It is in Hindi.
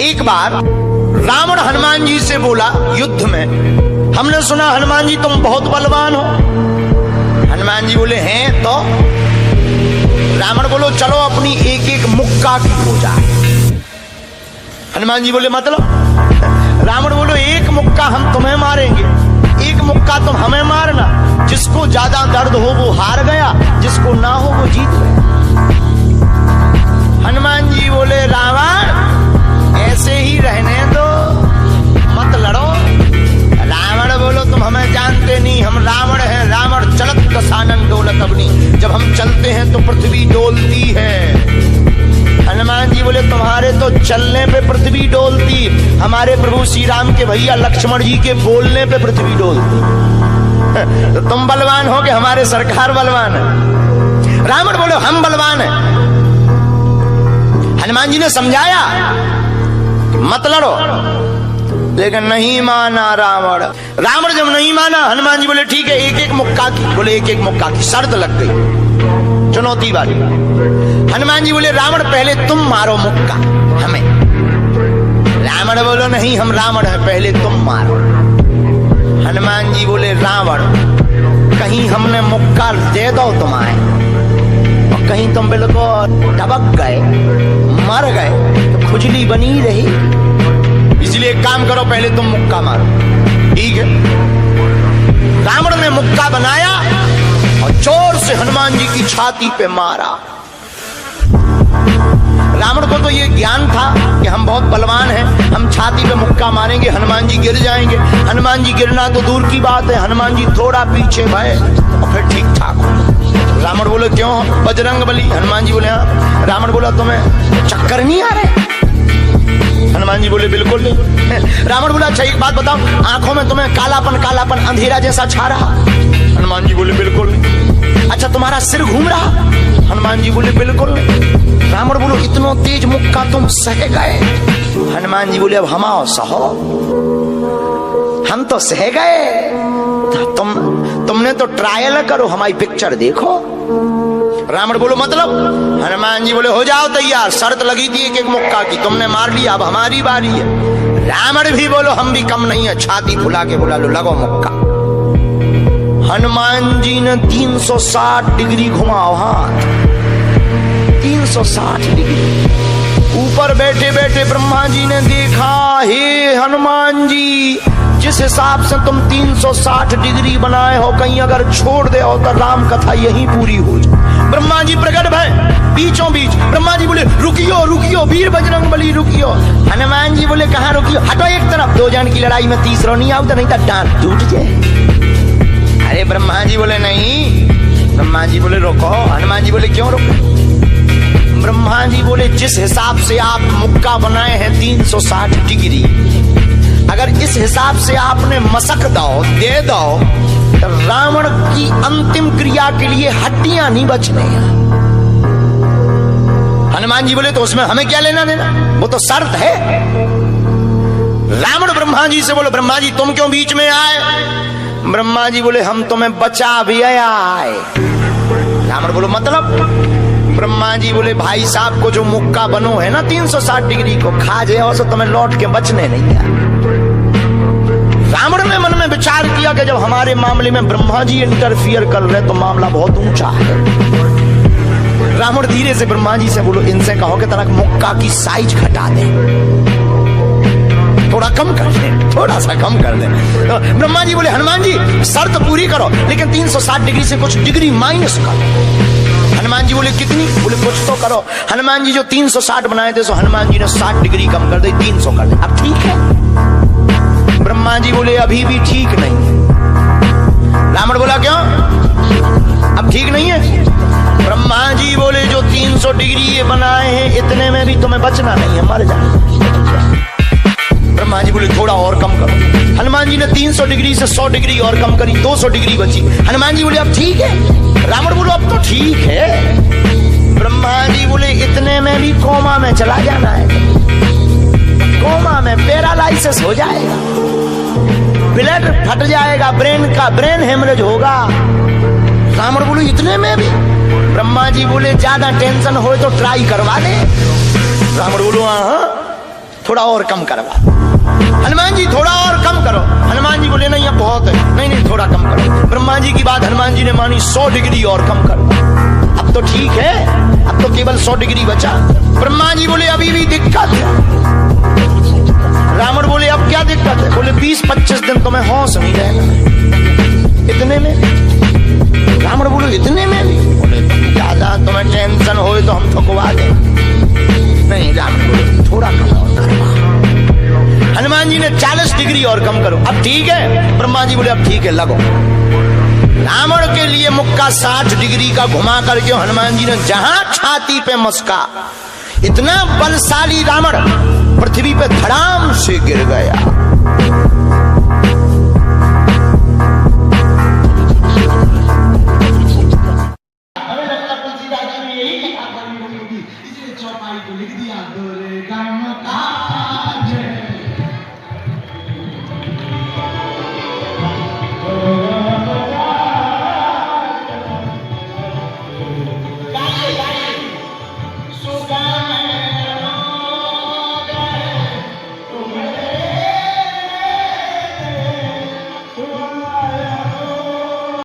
एक बार रावण हनुमान जी से बोला युद्ध में, हमने सुना हनुमान जी तुम बहुत बलवान हो। हनुमान जी बोले हैं तो? रावण बोलो चलो अपनी एक एक मुक्का की पूजा। हनुमान जी बोले मतलब? रावण बोलो एक मुक्का हम तुम्हें मारेंगे, एक मुक्का तुम हमें मारना। जिसको ज्यादा दर्द हो वो हार गया, जिसको ना हो वो जीत गया। हनुमान जी बोले रावण ऐसे ही रहने दो, मत लड़ो। रावण बोलो तुम हमें जानते नहीं, हम रावण हैं। रावण चलत दसानन डोलत अग्नि, जब हम चलते हैं तो पृथ्वी डोलती है। हनुमान जी बोले तुम्हारे तो चलने पे पृथ्वी डोलती, हमारे प्रभु श्री राम के भैया लक्ष्मण जी के बोलने पे पृथ्वी डोलती। तो तुम बलवान हो कि हमारे सरकार बलवान है? रावण बोले हम बलवान हैं। हनुमान जी ने समझाया मत लड़ो, लेकिन नहीं माना रावण। रावण जब नहीं माना, हनुमान जी बोले ठीक है एक एक मुक्का की। बोले एक एक मुक्का की, शर्त लग गई, चुनौती वाली। हनुमान जी बोले रावण पहले तुम मारो मुक्का हमें। रावण बोलो नहीं हम रावण है, पहले तुम मारो। हनुमान जी बोले रावण कहीं हमने मुक्का दे दो तुम्हारे और कहीं तुम बिल्कुल टबक गए, मर गए तो खुजली बनी रही, इसलिए एक काम करो पहले तुम मुक्का मारो। ठीक है। रावण ने मुक्का बनाया और जोर से हनुमान जी की छाती पे मारा। रावण को तो ये ज्ञान था कि हम बहुत बलवान हैं, हम छाती पे मुक्का मारेंगे हनुमान जी गिर जाएंगे। हनुमान जी गिरना तो दूर की बात है, हनुमान जी थोड़ा पीछे भय और फिर ठीक ठाक हो। रावण बोले क्यों बजरंग बली? हनुमान जी बोले हाँ। रावण बोला तुम्हें चक्कर नहीं आ रहे? हनुमान जी बोले बिल्कुल नहीं। रावण बोला अच्छा एक बात बताओ, आंखों में तुम्हें कालापन कालापन अंधेरा जैसा छा रहा? हनुमान जी बोले बिल्कुल नहीं। अच्छा तुम्हारा सिर घूम रहा? हनुमान जी बोले बिल्कुल नहीं। रावण बोलो इतना तेज मुक्का तुम सह गए? हनुमान जी बोले अब हम आओ सहो, हम तो सह गए, तुमने तो ट्रायल करो, हमारी पिक्चर देखो। रावण बोलो मतलब? हनुमान जी बोले हो जाओ तैयार, शर्त लगी थी एक एक मुक्का की, तुमने मार लिया, अब हमारी बारी है। रावण भी बोलो हम भी कम नहीं है, छाती फुला के बोला लो लगो मुक्का। हनुमान जी ने 360 डिग्री घुमाओ हाथ, 360 डिग्री। ऊपर बैठे बैठे ब्रह्मा जी ने देखा, हे हनुमान जी जिस हिसाब से तुम 360 डिग्री बनाए हो, कहीं अगर छोड़ दे हो तो राम कथा यहीं पूरी हो जाए। ब्रह्मा जी प्रकट भय बीचों बीच। ब्रह्मा जी बोले रुकियो रुकियो वीर बजरंग बली रुकियो। हनुमान जी बोले कहाँ रुकियो? हटो एक तरफ, दो जन की लड़ाई में तीसरा नहीं आओ तो नहीं तो डांट टूट जाए। अरे ब्रह्मा जी बोले नहीं। ब्रह्मा जी बोले रोको। हनुमान जी बोले क्यों रोको? ब्रह्मा जी बोले जिस हिसाब से आप मुक्का बनाए हैं 360 डिग्री, अगर इस हिसाब से आपने मसक दो दे दो तो रावण की अंतिम क्रिया के लिए हड्डियां नहीं बचने। हनुमान जी बोले तो उसमें हमें क्या लेना देना, वो तो शर्त है। रावण ब्रह्मा जी से बोले ब्रह्मा जी तुम क्यों बीच में आए? ब्रह्मा जी बोले हम तुम्हें बचा भी आए। रावण बोलो मतलब? ब्रह्मा जी बोले भाई साहब को जो मुक्का बनो है ना 360 डिग्री को, खा जाओ तो तुम्हें लौट के बचने नहीं है। रावण ने मन में विचार किया कि जब हमारे मामले में ब्रह्मा जी इंटरफियर कर रहे तो मामला बहुत ऊंचा है। रावण धीरे से ब्रह्मा जी से बोलो इनसे कहो कि तनक मुक्का की साइज घटा दे, थोड़ा कम कर दे, थोड़ा सा कम कर दे। तो ब्रह्मा जी बोले हनुमान जी शर्त पूरी करो, लेकिन 360 डिग्री से कुछ डिग्री माइनस करो। हनुमान जी बोले कितनी? बोले कुछ तो करो। हनुमान जी जो 360 बनाए थे सो हनुमान जी ने 60 डिग्री कम कर दी, 300 कर दे। अब ठीक है? ब्रह्मा जी बोले अभी भी ठीक नहीं। रावण बोला क्यों अब ठीक नहीं है? ब्रह्मा जी बोले जो 300 डिग्री ये बनाए हैं इतने में भी तुम्हें बचना नहीं है, मर जाना। ब्रह्मा जी बोले थोड़ा और कम करो। हनुमान जी ने 300 डिग्री से 100 डिग्री और कम करी, 200 डिग्री बची। हनुमान जी बोले अब ठीक है? रावण बोलो अब तो ठीक है। ब्रह्मा जी बोले इतने में भी कोमा में चला जाना है, कोमा में पैरालाइसिस हो जाएगा, ब्लड फट जाएगा, ब्रेन हेमरेज होगा। रावण बोले इतने में भी? ब्रह्मा जी बोले ज्यादा टेंशन हो तो ट्राई करवा ले। रावण बोलो हाँ थोड़ा थोड़ा और कम करवा। हनुमान जी थोड़ा और कम करो। हनुमान जी बोले नहीं अब बहुत है, नहीं नहीं थोड़ा कम करो। ब्रह्मा जी की बात हनुमान जी ने मानी, 100 डिग्री और कम करो। अब तो ठीक है, अब तो केवल 100 डिग्री बचा। ब्रह्मा जी बोले अभी भी दिक्कत है। रावण बोले अब क्या दिक्कत है? बोले 20-25 दिन तो मैं होश नहीं रहना। इतने में? रावण बोले इतने में भी? बोले ज्यादा तुम्हें टेंशन हो तो हम ठुकवा दें। नहीं, रावण बोले थोड़ा कम और करो। हनुमान जी ने 40 डिग्री और कम करो। अब ठीक है? ब्रह्मा जी बोले अब ठीक है लगो। रावण के लिए मुक्का 60 डिग्री का घुमा करके हनुमान जी ने जहां छाती पे मस्का, इतना बलशाली रावण पृथ्वी पे धड़ाम से गिर गया।